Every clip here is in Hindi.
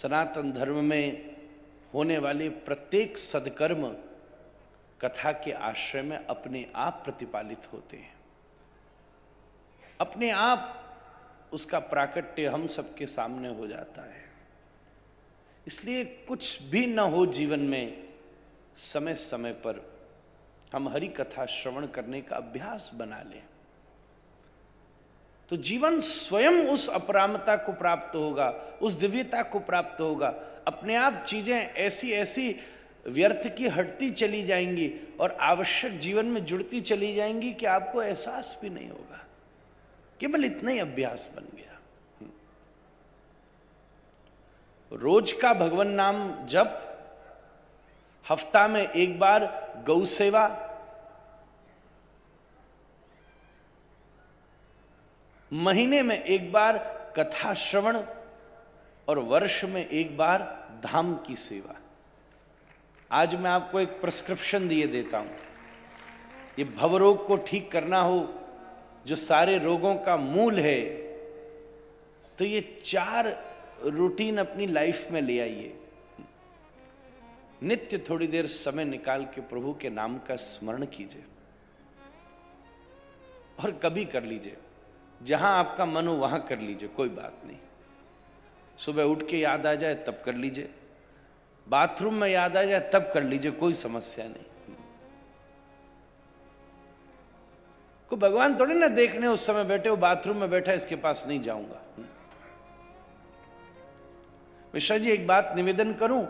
सनातन धर्म में होने वाले प्रत्येक सद्कर्म कथा के आश्रय में अपने आप प्रतिपालित होते हैं, अपने आप उसका प्राकट्य हम सबके सामने हो जाता है। इसलिए कुछ भी न हो जीवन में, समय समय पर हम हरि कथा श्रवण करने का अभ्यास बना लें, तो जीवन स्वयं उस अपरामता को प्राप्त होगा, उस दिव्यता को प्राप्त होगा। अपने आप चीजें ऐसी ऐसी व्यर्थ की हटती चली जाएंगी और आवश्यक जीवन में जुड़ती चली जाएंगी कि आपको एहसास भी नहीं होगा। केवल इतना ही अभ्यास बन गया। रोज का भगवान नाम जप, हफ्ता में एक बार गौ सेवा, महीने में एक बार कथा श्रवण और वर्ष में एक बार धाम की सेवा। आज मैं आपको एक प्रिस्क्रिप्शन दिए देता हूं। ये भवरोग को ठीक करना हो, जो सारे रोगों का मूल है, तो ये 4 रूटीन अपनी लाइफ में ले आइए। नित्य थोड़ी देर समय निकाल के प्रभु के नाम का स्मरण कीजिए और कभी कर लीजिए, जहां आपका मन हो वहां कर लीजिए, कोई बात नहीं। सुबह उठ के याद आ जाए तब कर लीजिए, बाथरूम में याद आ जाए तब कर लीजिए, कोई समस्या नहीं। को भगवान थोड़ी ना देखने उस समय बैठे हो, बाथरूम में बैठा इसके पास नहीं जाऊंगा। मिश्रा जी एक बात निवेदन करूं,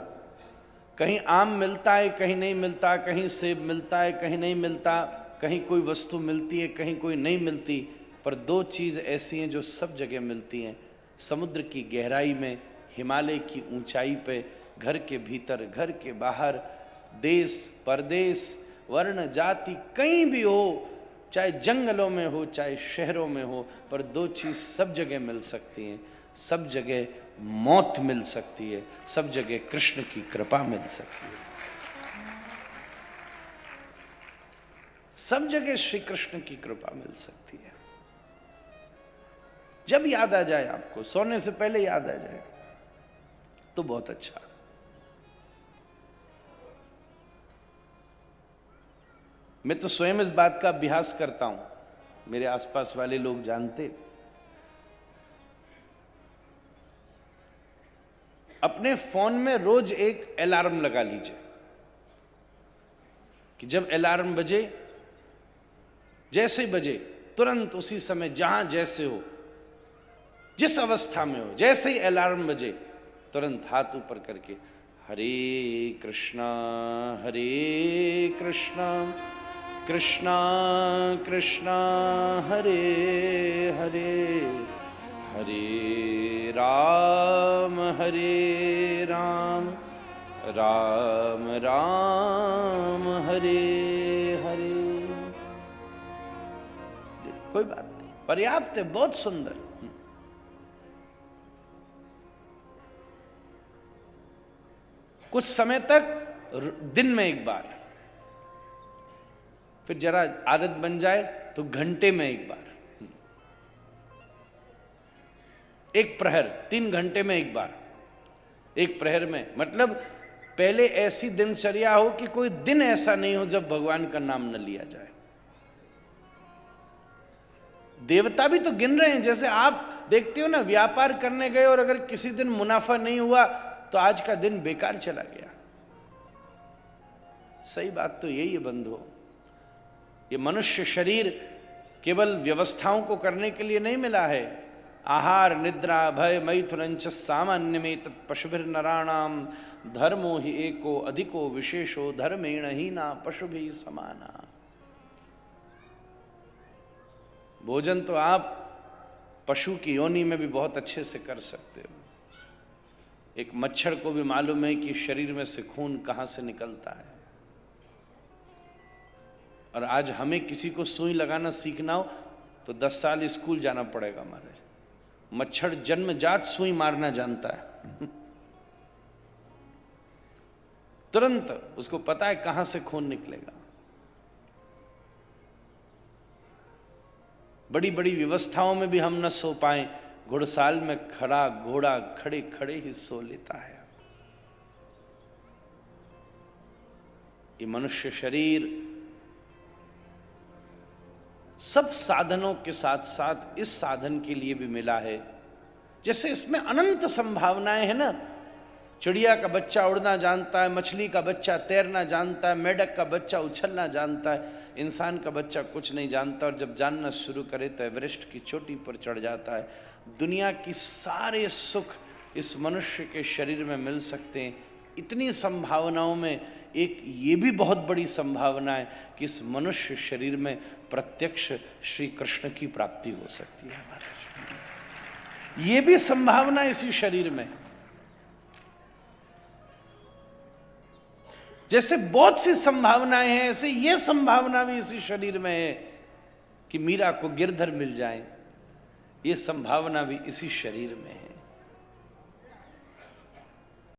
कहीं आम मिलता है कहीं नहीं मिलता, कहीं सेब मिलता है कहीं नहीं मिलता, कहीं कोई वस्तु मिलती है कहीं कोई नहीं मिलती, पर 2 चीज ऐसी हैं जो सब जगह मिलती हैं। समुद्र की गहराई में, हिमालय की ऊंचाई पे, घर के भीतर, घर के बाहर, देश परदेश, वर्ण जाति कहीं भी हो, चाहे जंगलों में हो चाहे शहरों में हो, पर 2 चीज सब जगह मिल सकती हैं। सब जगह मौत मिल सकती है, सब जगह कृष्ण की कृपा मिल सकती है। सब जगह श्री कृष्ण की कृपा मिल सकती है। जब याद आ जाए, आपको सोने से पहले याद आ जाए तो बहुत अच्छा। मैं तो स्वयं इस बात का अभ्यास करता हूं, मेरे आसपास वाले लोग जानते। अपने फोन में रोज एक अलार्म लगा लीजिए कि जब अलार्म बजे, जैसे बजे तुरंत उसी समय, जहां जैसे हो, जिस अवस्था में हो, जैसे ही अलार्म बजे तुरंत हाथ ऊपर करके हरे कृष्णा कृष्णा कृष्णा हरे हरे, हरे राम राम राम हरे हरे। कोई बात नहीं, पर्याप्त है, बहुत सुंदर। कुछ समय तक दिन में एक बार, फिर जरा आदत बन जाए तो घंटे में एक बार, एक प्रहर, 3 घंटे में एक बार, एक प्रहर में। मतलब पहले ऐसी दिनचर्या हो कि कोई दिन ऐसा नहीं हो जब भगवान का नाम न लिया जाए। देवता भी तो गिन रहे हैं। जैसे आप देखते हो ना, व्यापार करने गए और अगर किसी दिन मुनाफा नहीं हुआ तो आज का दिन बेकार चला गया। सही बात तो यही है बंधुओं। ये मनुष्य शरीर केवल व्यवस्थाओं को करने के लिए नहीं मिला है। आहार निद्रा भय मैथुनंच सामान्य में तत्पशुभिर नराणाम धर्मो ही एको अधिको विशेषो धर्मेण ही ना पशु भी समाना। भोजन तो आप पशु की योनि में भी बहुत अच्छे से कर सकते हो। एक मच्छर को भी मालूम है कि शरीर में से खून कहां से निकलता है। और आज हमें किसी को सुई लगाना सीखना हो तो 10 साल स्कूल जाना पड़ेगा हमारे। मच्छर जन्मजात सुई मारना जानता है। तुरंत उसको पता है कहां से खून निकलेगा। बड़ी बड़ी व्यवस्थाओं में भी हम न सो पाए, घुड़साल में खड़ा घोड़ा खड़े खड़े ही सो लेता है। ये मनुष्य शरीर सब साधनों के साथ साथ इस साधन के लिए भी मिला है। जैसे इसमें अनंत संभावनाएं हैं ना, चिड़िया का बच्चा उड़ना जानता है, मछली का बच्चा तैरना जानता है, मेढक का बच्चा उछलना जानता है, इंसान का बच्चा कुछ नहीं जानता, और जब जानना शुरू करे तो एवरेस्ट की चोटी पर चढ़ जाता है। दुनिया की सारे सुख इस मनुष्य के शरीर में मिल सकते हैं। इतनी संभावनाओं में एक ये भी बहुत बड़ी संभावना है कि इस मनुष्य शरीर में प्रत्यक्ष श्री कृष्ण की प्राप्ति हो सकती है। हमारे ये भी संभावना इसी शरीर में। जैसे बहुत सी संभावनाएं हैं, ऐसे ये संभावना भी इसी शरीर में है कि मीरा को गिरधर मिल जाए। ये संभावना भी इसी शरीर में है।